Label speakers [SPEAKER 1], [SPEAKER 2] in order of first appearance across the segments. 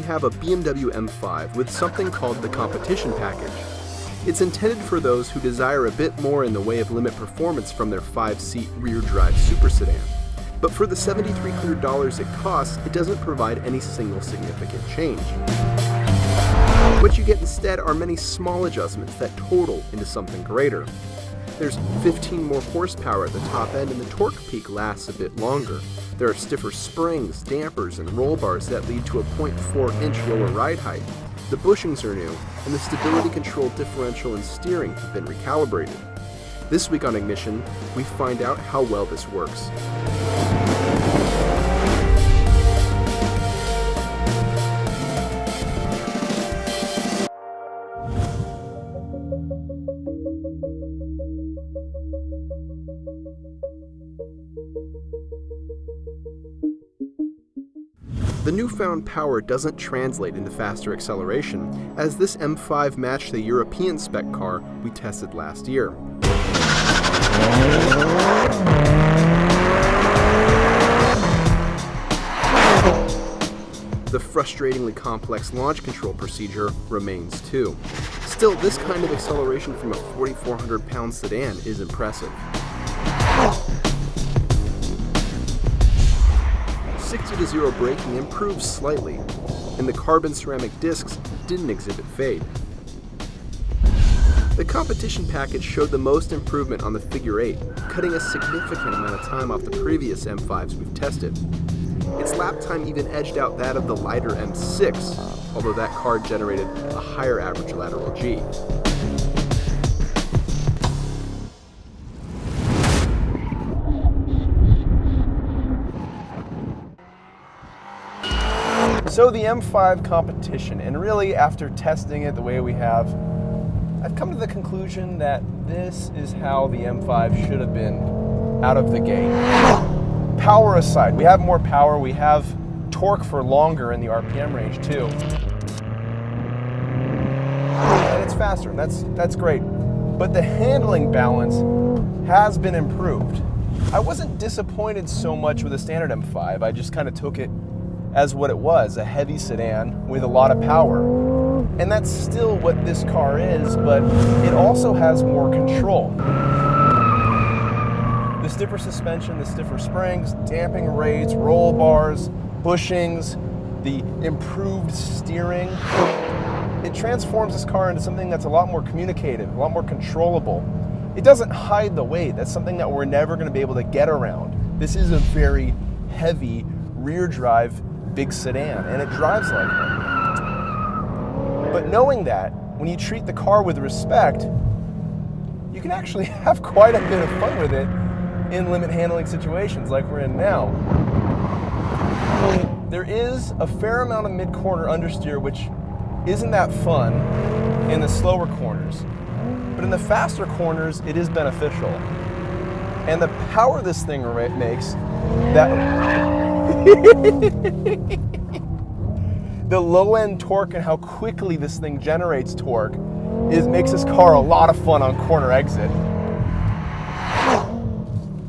[SPEAKER 1] have a BMW M5 with something called the competition package. It's intended for those who desire a bit more in the way of limit performance from their 5-seat rear-drive super sedan. But for the $7,300 it costs, it doesn't provide any single significant change. What you get instead are many small adjustments that total into something greater. There's 15 more horsepower at the top end, and the torque peak lasts a bit longer. There are stiffer springs, dampers, and roll bars that lead to a 0.4-inch lower ride height. The bushings are new, and the stability control differential and steering have been recalibrated. This week on Ignition, we find out how well this works. The newfound power doesn't translate into faster acceleration, as this M5 matched the European spec car we tested last year. The frustratingly complex launch control procedure remains too. Still, this kind of acceleration from a 4,400-pound sedan is impressive. 60-0 braking improved slightly, and the carbon ceramic discs didn't exhibit fade. The competition package showed the most improvement on the Figure 8, cutting a significant amount of time off the previous M5s we've tested. Its lap time even edged out that of the lighter M6, although that car generated a higher average lateral G. So the M5 competition, and really after testing it the way we have, I've come to the conclusion that this is how the M5 should have been out of the gate. Power aside, we have more power, we have torque for longer in the RPM range too. And it's faster, and that's great. But the handling balance has been improved. I wasn't disappointed so much with the standard M5, I just kind of took it as what it was, a heavy sedan with a lot of power. And that's still what this car is, but it also has more control. The stiffer suspension, the stiffer springs, damping rates, roll bars, bushings, the improved steering, it transforms this car into something that's a lot more communicative, a lot more controllable. It doesn't hide the weight. That's something that we're never going to be able to get around. This is a very heavy rear drive big sedan, and it drives like one. But knowing that, when you treat the car with respect, you can actually have quite a bit of fun with it in limit handling situations like we're in now. There is a fair amount of mid-corner understeer which isn't that fun in the slower corners, but in the faster corners it is beneficial. And the power this thing makes, the low-end torque and how quickly this thing generates torque makes this car a lot of fun on corner exit.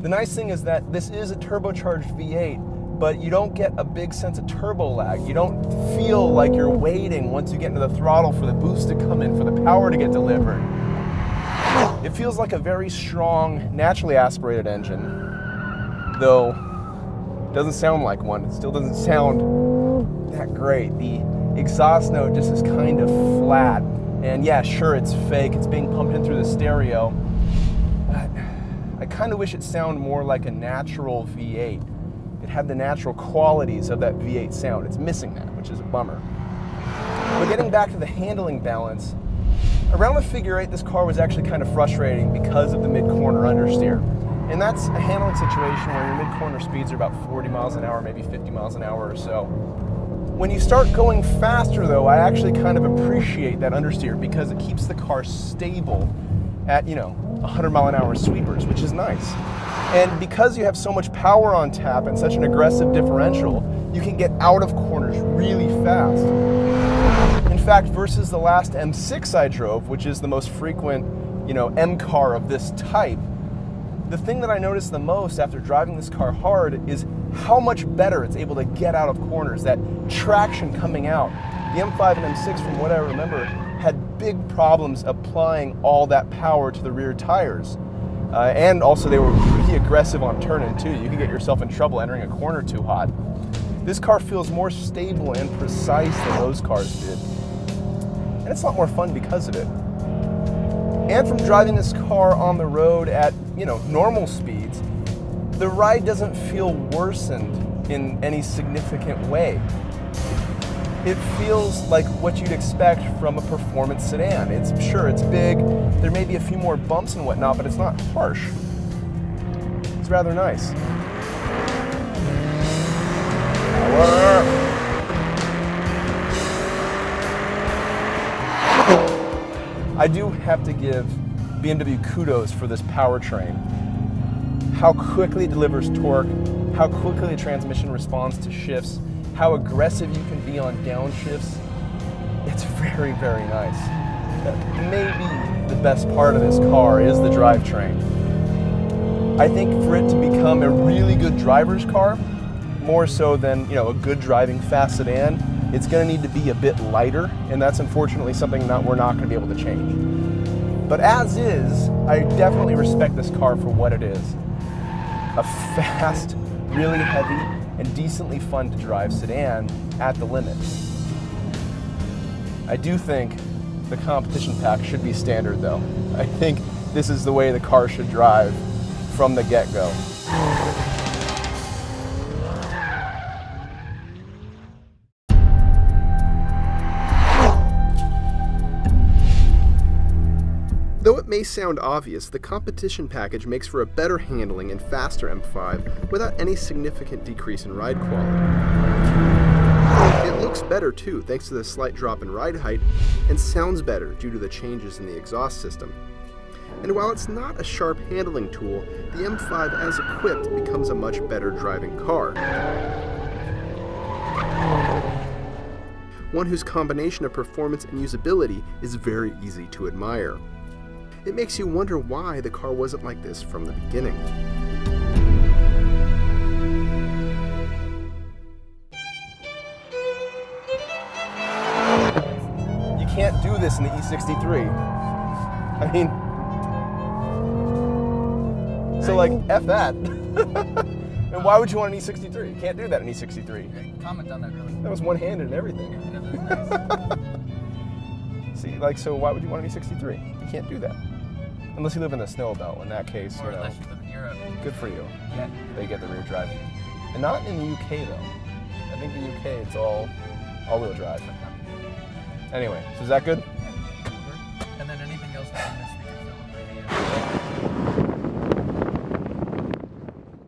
[SPEAKER 1] The nice thing is that this is a turbocharged V8, but you don't get a big sense of turbo lag. You don't feel like you're waiting once you get into the throttle for the boost to come in, for the power to get delivered. It feels like a very strong, naturally aspirated engine, though it doesn't sound like one. It still doesn't sound that great. The exhaust note just is kind of flat. And yeah, sure, it's fake. It's being pumped in through the stereo. But I kind of wish it sounded more like a natural V8. It had the natural qualities of that V8 sound. It's missing that, which is a bummer. But getting back to the handling balance, around the Figure 8, this car was actually kind of frustrating because of the mid-corner understeer. And that's a handling situation where your mid-corner speeds are about 40 miles an hour, maybe 50 miles an hour or so. When you start going faster though, I actually kind of appreciate that understeer because it keeps the car stable at, 100 mile an hour sweepers, which is nice. And because you have so much power on tap and such an aggressive differential, you can get out of corners really fast. In fact, versus the last M6 I drove, which is the most frequent, M car of this type, the thing that I noticed the most after driving this car hard is how much better it's able to get out of corners, that traction coming out. The M5 and M6, from what I remember, had big problems applying all that power to the rear tires. And also they were pretty aggressive on turning too. You could get yourself in trouble entering a corner too hot. This car feels more stable and precise than those cars did. And it's a lot more fun because of it. And from driving this car on the road at, normal speeds, the ride doesn't feel worsened in any significant way. It feels like what you'd expect from a performance sedan. It's big, there may be a few more bumps and whatnot, but it's not harsh. It's rather nice. I do have to give BMW kudos for this powertrain. How quickly it delivers torque, how quickly the transmission responds to shifts, how aggressive you can be on downshifts. It's very, very nice. Maybe the best part of this car is the drivetrain. I think for it to become a really good driver's car, more so than a good driving fast sedan, it's going to need to be a bit lighter, and that's unfortunately something that we're not going to be able to change. But as is, I definitely respect this car for what it is. A fast, really heavy, and decently fun to drive sedan at the limit. I do think the competition pack should be standard though. I think this is the way the car should drive from the get-go. Though it may sound obvious, the competition package makes for a better handling and faster M5 without any significant decrease in ride quality. It looks better too, thanks to the slight drop in ride height, and sounds better due to the changes in the exhaust system. And while it's not a sharp handling tool, the M5 as equipped becomes a much better driving car. One whose combination of performance and usability is very easy to admire. It makes you wonder why the car wasn't like this from the beginning. You can't do this in the E63. I mean, so like, F that. And why would you want an E63? You can't do that in E63.
[SPEAKER 2] Okay, comment on that really.
[SPEAKER 1] That was one-handed and everything. See, so why would you want an E63? You can't do that. Unless you live in the snow belt. In that case,
[SPEAKER 2] or unless you live in Europe.
[SPEAKER 1] Good for you.
[SPEAKER 2] Yeah.
[SPEAKER 1] They get the rear drive. And not in the UK though. I think the UK it's all all-wheel drive. Anyway, so is that good?